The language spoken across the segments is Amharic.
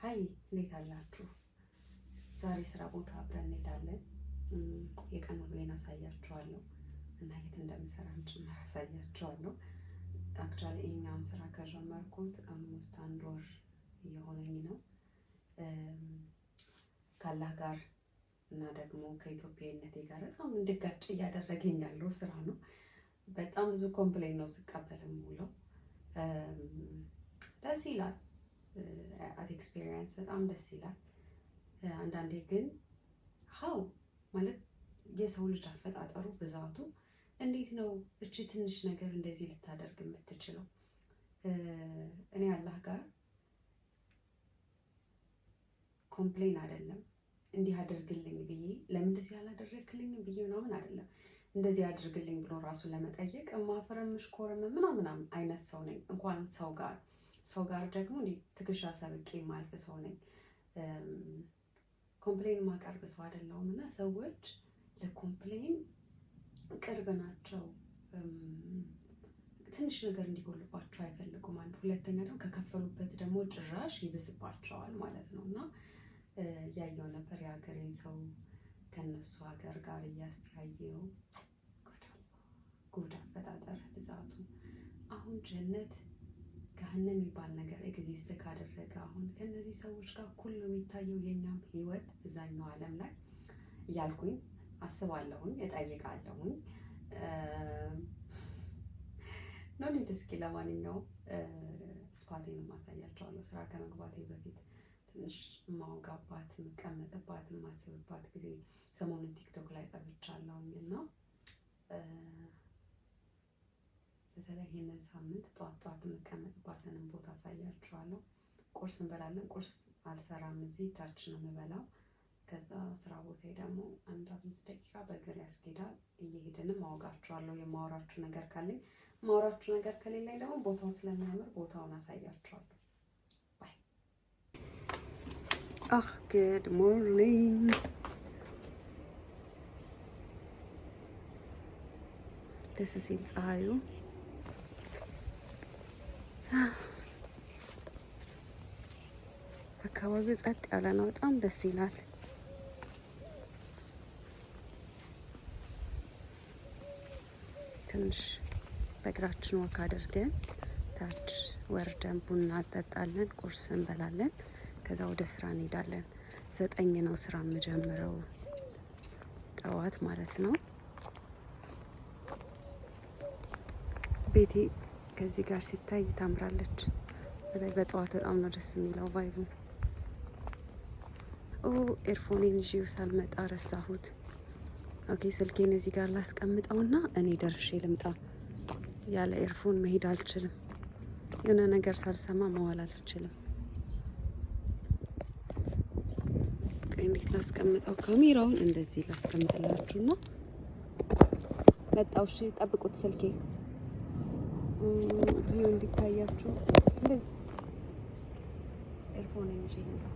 ሀይ እንዴት አላችሁ? ዛሬ ስራ ቦታ አብረን እንሄዳለን። የቀን ውሎዬን አሳያችኋለሁ እና የት እንደምሰራም ጭምር አሳያችኋለሁ። አክቹዋሊ ይሄኛውን ስራ ከጀመርኩት አምስት አንድ ወር እየሆነኝ ነው። ካላህ ጋር እና ደግሞ ከኢትዮጵያዊነቴ ጋር በጣም እንድጋጭ እያደረገኝ ያለው ስራ ነው። በጣም ብዙ ኮምፕሌን ነው ስቀበል የምውለው። ደስ ይላል። አት ኤክስፒሪየንስ በጣም ደስ ይላል። አንዳንዴ ግን ሀው ማለት የሰው ልጅ አፈጣጠሩ ብዛቱ እንዴት ነው እቺ ትንሽ ነገር እንደዚህ ልታደርግ የምትችለው? እኔ አላህ ጋር ኮምፕሌን አይደለም እንዲህ አድርግልኝ ብዬ ለምን እንደዚህ አላደረክልኝ ብዬ ምናምን አይደለም። እንደዚህ አድርግልኝ ብሎ ራሱ ለመጠየቅ ማፈረምሽ ኮረም ምናምን አይነት ሰው ነኝ። እንኳን ሰው ጋር ደግሞ እንዴ ትከሻ ሰብቄ ማልፍ ሰው ነኝ። ኮምፕሌን ማቀርብ ሰው አይደለሁም እና ሰዎች ለኮምፕሌን ቅርብ ናቸው። ትንሽ ነገር እንዲጎልባቸው አይፈልጉም። አንድ ሁለተኛ ደግሞ ከከፈሉበት ደግሞ ጭራሽ ይብስባቸዋል ማለት ነው። እና ያየው ነበር የሀገሬን ሰው ከነሱ ሀገር ጋር እያስተያየው ጉድ አፈጣጠር ብዛቱ። አሁን ጀነት ገሃነም የሚባል ነገር ኤግዚስት ካደረገ አሁን ከነዚህ ሰዎች ጋር እኩል ነው የሚታየው የኛም ህይወት እዛኛው ዓለም ላይ እያልኩኝ አስባለሁኝ፣ እጠይቃለሁኝ። ኖሊድ እስኪ ለማንኛውም ስፓቴን ማሳያቸዋለሁ። ስራ ከመግባቴ በፊት ትንሽ ማውጋባት የምቀመጥባት የማስብባት ጊዜ ሰሞኑን ቲክቶክ ላይ ጠብቻለሁኝ እና በተለይ ይሄንን ሳምንት ጧት የምቀመጥባትንም ቦታ አሳያችኋለሁ። ቁርስ እንበላለን። ቁርስ አልሰራም፣ እዚህ ታች ነው የምበላው። ከዛ ስራ ቦታ ደግሞ አንድ 5 ደቂቃ በእግር ያስኬዳል። እየሄድንም አወጋችኋለሁ የማወራችሁ ነገር ካለኝ። ማወራችሁ ነገር ከሌለኝ ደግሞ ቦታው ስለሚያምር ቦታውን አሳያችኋለሁ። ባይ ጉድ ሞርኒንግ። ደስ ሲል ፀሐዩ አካባቢው ጸጥ ያለ ነው። በጣም ደስ ይላል። ትንሽ በእግራችን ወክ አድርገን ታች ወርደን ቡና እንጠጣለን፣ ቁርስ እንበላለን። ከዛ ወደ ስራ እንሄዳለን። 9 ነው ስራ የምጀምረው ጠዋት ማለት ነው። ቤቴ ከዚህ ጋር ሲታይ ታምራለች። በጠዋት በጣም ነው ደስ የሚለው ቫይቡ። ኤርፎኔን ይዤው ሳልመጣ ረሳሁት። ኦኬ ስልኬን እዚህ ጋር ላስቀምጠውና እኔ ደርሼ ልምጣ። ያለ ኤርፎን መሄድ አልችልም። የሆነ ነገር ሳልሰማ መዋል አልችልም። እንዴት ላስቀምጠው? ካሜራውን እንደዚህ ላስቀምጥላችሁና መጣው። እሺ ጠብቁት። ስልኬ ቪው እንዲታያችሁ እንደዚህ ኤርፎን ይዤ ልምጣ።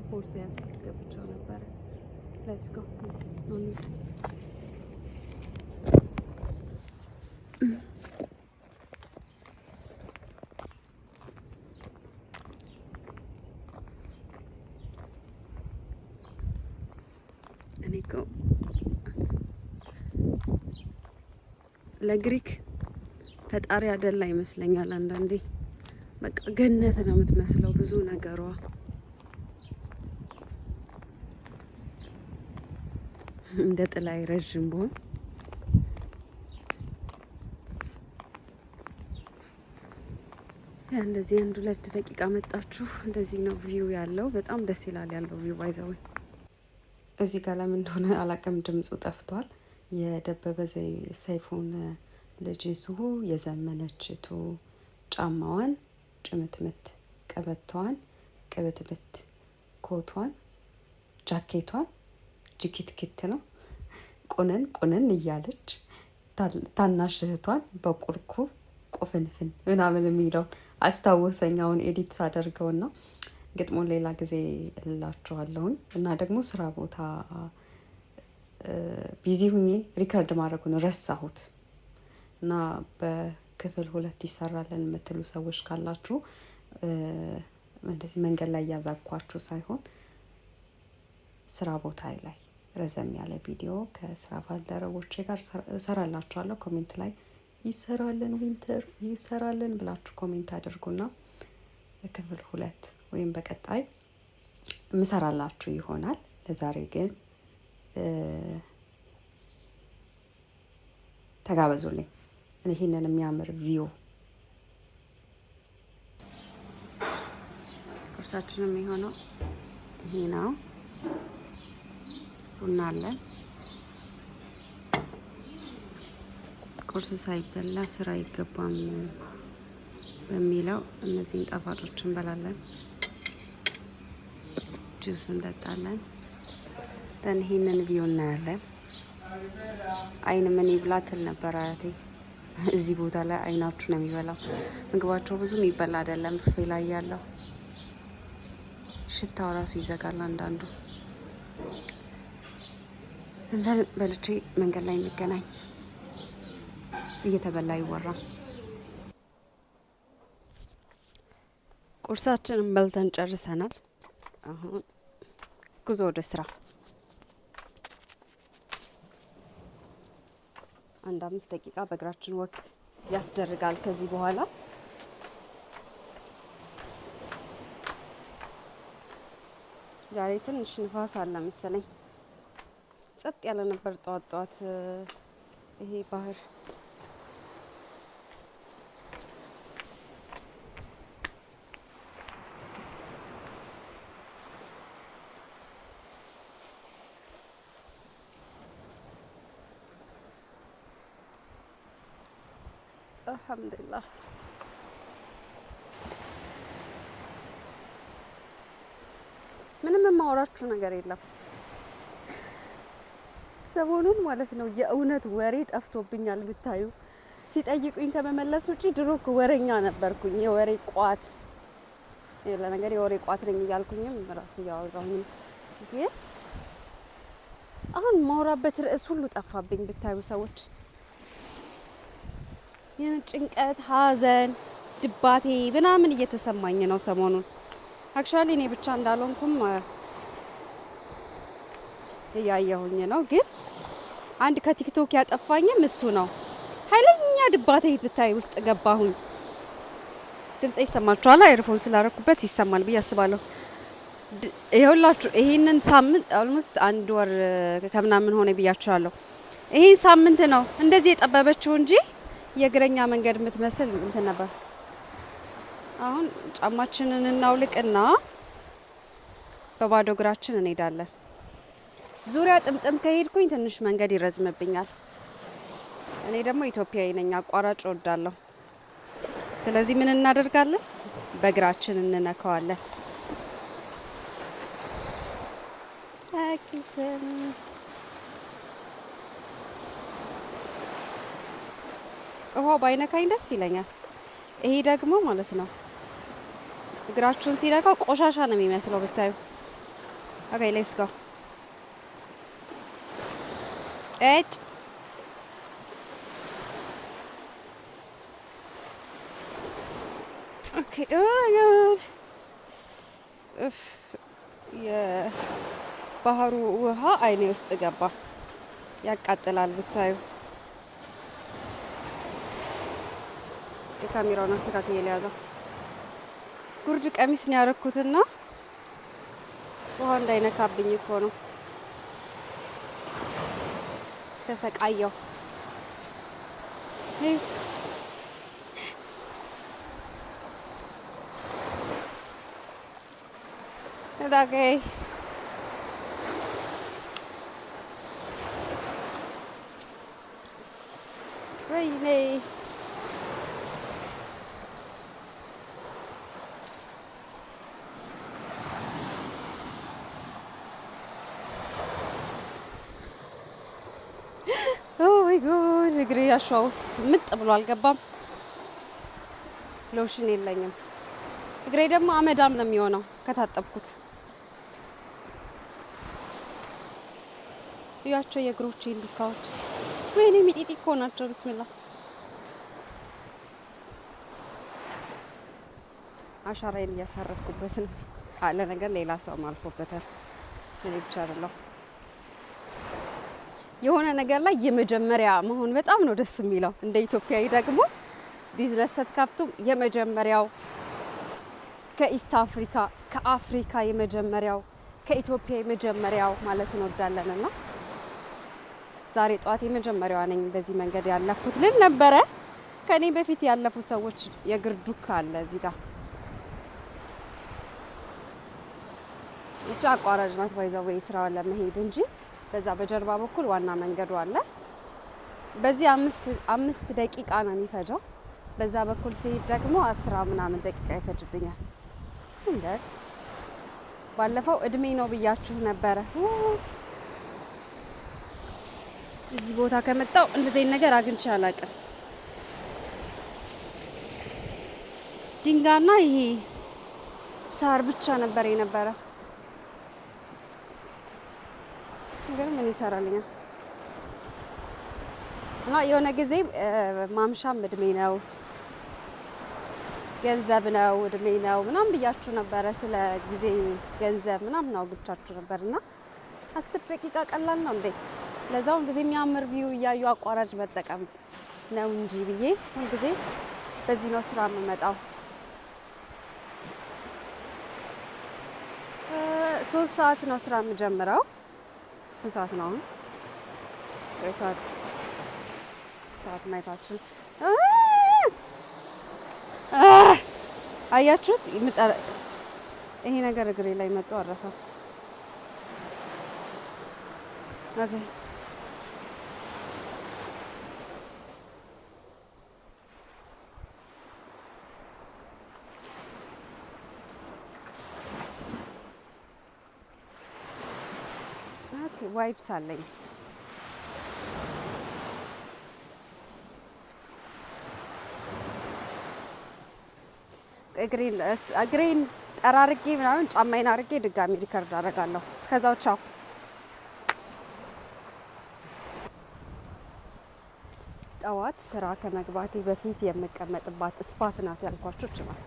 ቦርሳ ያስገብቻው ነበር። ሌትስ ጎ ኖኒ እኔኮ ለግሪክ ፈጣሪ አይደላ ይመስለኛል አንዳንዴ። በቃ ገነት ነው የምትመስለው ብዙ ነገሯ። እንደ ጥላይ ረጅም ቦን እንደዚህ 1-2 ደቂቃ መጣችሁ። እንደዚህ ነው ቪው ያለው። በጣም ደስ ይላል ያለው ቪው። ባይ ዘ ወይ እዚህ ጋር ለምን እንደሆነ አላውቅም ድምፁ ጠፍቷል። የደበበ ሰይፉን ልጅቱ የዘመነችቱ ጫማዋን ጭምትምት፣ ቀበቷን ቅብትብት፣ ኮቷን ጃኬቷን ጅኪትኪት ነው ቁንን እያለች ታናሽ እህቷን በቁርኩብ ቁፍንፍን ምናምን የሚለውን አስታወሰኛውን ኤዲት ሳደርገውና ግጥሙን ሌላ ጊዜ እላችኋለሁኝ። እና ደግሞ ስራ ቦታ ቢዚ ሁኜ ሪከርድ ማድረጉን ረሳሁት እና ክፍል 2 ይሰራልን የምትሉ ሰዎች ካላችሁ እንደዚህ መንገድ ላይ ያዛኳችሁ ሳይሆን ስራ ቦታ ላይ ረዘም ያለ ቪዲዮ ከስራ ባልደረቦቼ ጋር እሰራላችኋለሁ። ኮሜንት ላይ ይሰራልን ዊንተር ይሰራልን ብላችሁ ኮሜንት አድርጉና ክፍል 2 ወይም በቀጣይ ምሰራላችሁ ይሆናል። ለዛሬ ግን ተጋበዙልኝ። ይሄንን የሚያምር ቪው ቁርሳችንም የሚሆነው ይሄ ነው። ቡና አለን። ቁርስ ሳይበላ ስራ አይገባም በሚለው እነዚህን ጣፋጮች እንበላለን። ጁስ እንጠጣለን። ይሄንን ቪው እናያለን። አይን ምን ይብላ ትል ነበር አያቴ። እዚህ ቦታ ላይ አይናችሁ ነው የሚበላው። ምግባቸው ብዙ የሚበላ አይደለም። ቡፌ ላይ ያለው ሽታው ራሱ ይዘጋል አንዳንዱ። እንትን በልቼ መንገድ ላይ እንገናኝ። እየተበላ ይወራ። ቁርሳችንን በልተን ጨርሰናል። አሁን ጉዞ ወደ ስራ። አንድ 5 ደቂቃ በእግራችን ወክ ያስደርጋል። ከዚህ በኋላ ዛሬ ትንሽ ንፋስ አለ መሰለኝ። ጸጥ ያለ ነበር ጠዋት ይሄ ባህር። አልሐምዱሊላህ ምንም የማወራችሁ ነገር የለም ሰሞኑን ማለት ነው። የእውነት ወሬ ጠፍቶብኛል ብታዩ። ሲጠይቁኝ ከመመለስ ውጪ ድሮ ወሬኛ ነበርኩኝ። የወሬ ቋት ለነገር የወሬ ቋት ነኝ እያልኩኝም ራሱ ያወራሁኝ። ግን አሁን ማውራበት ርዕስ ሁሉ ጠፋብኝ ብታዩ ሰዎች። ጭንቀት፣ ሀዘን፣ ድባቴ ምናምን እየተሰማኝ ነው ሰሞኑን። አክቹአሊ እኔ ብቻ እንዳልሆንኩም እያየሁኝ ነው። ግን አንድ ከቲክቶክ ያጠፋኝም እሱ ነው። ኃይለኛ ድባቴ ብታይ ውስጥ ገባሁኝ። ድምጽ ይሰማችኋል? ኤርፎን ስላረኩበት ይሰማል ብዬ አስባለሁ። ይኸውላችሁ ይሄንን ሳምንት ኦልሞስት 1 ወር ከምናምን ሆነ ብያችኋለሁ። ይሄን ሳምንት ነው እንደዚህ የጠበበችው እንጂ የእግረኛ መንገድ የምትመስል እንትን ነበር። አሁን ጫማችንን እናውልቅና በባዶ እግራችን እንሄዳለን። ዙሪያ ጥምጥም ከሄድኩኝ ትንሽ መንገድ ይረዝምብኛል። እኔ ደግሞ ኢትዮጵያዊ ነኝ፣ አቋራጭ እወዳለሁ። ስለዚህ ምን እናደርጋለን? በእግራችን እንነካዋለን። ውሃው ባይነካኝ ደስ ይለኛል። ይሄ ደግሞ ማለት ነው እግራችሁን ሲነካው ቆሻሻ ነው የሚመስለው ብታዩ። ኦኬ ሌትስ ጎ። እጭ ኦኬ የባህሩ ውሃ አይኔ ውስጥ ገባ። ያቃጥላል ብታዩ። የካሜራውን አስተካክዬ ለያዘው። ጉርድ ቀሚስ ነው ያረኩትና ውሃ እንዳይነካብኝ እኮ ነው። ተሰቃየው። ኦኬ ወይኔ እግሬ አሸዋ ውስጥ ምጥ ብሎ አልገባም። ሎሽን የለኝም። እግሬ ደግሞ አመዳም ነው የሚሆነው ከታጠብኩት። እያቸው የእግሮቼ ዱካዎች ወይኔ ሚጢጢ እኮ ናቸው። ቢስሚላህ አሻራዬን እያሳረፍኩበት ነው። ካለ ነገር ሌላ ሰው አልፎበታል። እኔ ብቻ አይደለሁ። የሆነ ነገር ላይ የመጀመሪያ መሆን በጣም ነው ደስ የሚለው። እንደ ኢትዮጵያዊ ደግሞ ቢዝነስ ስትከፍቱ የመጀመሪያው ከኢስት አፍሪካ ከአፍሪካ የመጀመሪያው ከኢትዮጵያ የመጀመሪያው ማለት እንወዳለንና ዛሬ ጠዋት የመጀመሪያዋ ነኝ በዚህ መንገድ ያለፍኩት ልል ነበረ። ከኔ በፊት ያለፉ ሰዎች የእግር ዱካ አለ እዚህ ጋር ብቻ አቋራጭ ናት ባይዛው ስራውን ለመሄድ እንጂ በዛ በጀርባ በኩል ዋና መንገዱ አለ። በዚህ አምስት ደቂቃ ነው የሚፈጀው። በዛ በኩል ሲሄድ ደግሞ 10 ምናምን ደቂቃ ይፈጅብኛል። እንደ ባለፈው እድሜ ነው ብያችሁ ነበረ። እዚህ ቦታ ከመጣው እንደዚህ ነገር አግኝቼ አላውቅም። ድንጋይና ይሄ ሳር ብቻ ነበር የነበረ። ግን ምን ይሰራልኛል? እና የሆነ ጊዜ ማምሻም እድሜ ነው ገንዘብ ነው እድሜ ነው ምናምን ብያችሁ ነበረ። ስለ ጊዜ ገንዘብ ምናምን ነው ብቻችሁ ነበርና 10 ደቂቃ ቀላል ነው እንዴ? ለዛው ጊዜ የሚያምር ቪው እያዩ አቋራጭ መጠቀም ነው እንጂ ብዬ ሁሉ ጊዜ በዚህ ነው ስራ የምመጣው። 3 ሰዓት ነው ስራ የምጀምረው። ስንት ሰዓት ነው አሁን? ሰዓት ማየታችን አያችሁት? ይሄ ነገር እግሬ ላይ መጥቶ አረፈ። ኦኬ ዋይፕስ አለኝ። እግሬን ጠራርጌ ምናምን ጫማዬን አርጌ ድጋሚ ሪከርድ አደርጋለሁ። እስከዛው ቻው። ጠዋት ስራ ከመግባቴ በፊት የምቀመጥባት ስፓት ናት ያልኳችሁ ይችላል።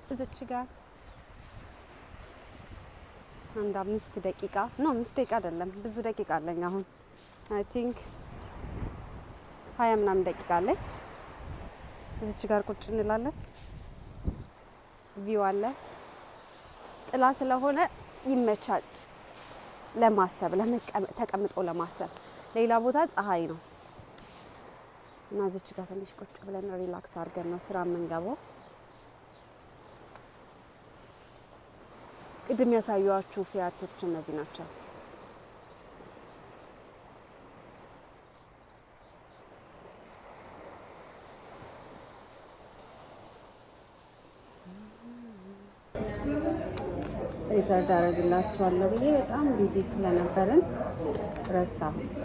እዚች ጋር አንድ 5 ደቂቃ ነው 5 ደቂቃ አይደለም ብዙ ደቂቃ አለኝ። አሁን አይ ቲንክ 20 ምናምን ደቂቃ አለኝ። እዚች ጋር ቁጭ እንላለን። ቪው አለ። ጥላ ስለሆነ ይመቻል ለማሰብ ተቀምጦ ለማሰብ። ሌላ ቦታ ፀሐይ ነው እና እዚች ጋር ትንሽ ቁጭ ብለን ሪላክስ አድርገን ነው ስራ የምንገባው። ቅድም ያሳዩአችሁ ፊያቶች እነዚህ ናቸው። ሪከርድ አደርግላችኋለሁ ብዬ በጣም ቢዚ ስለነበርን ረሳሁት።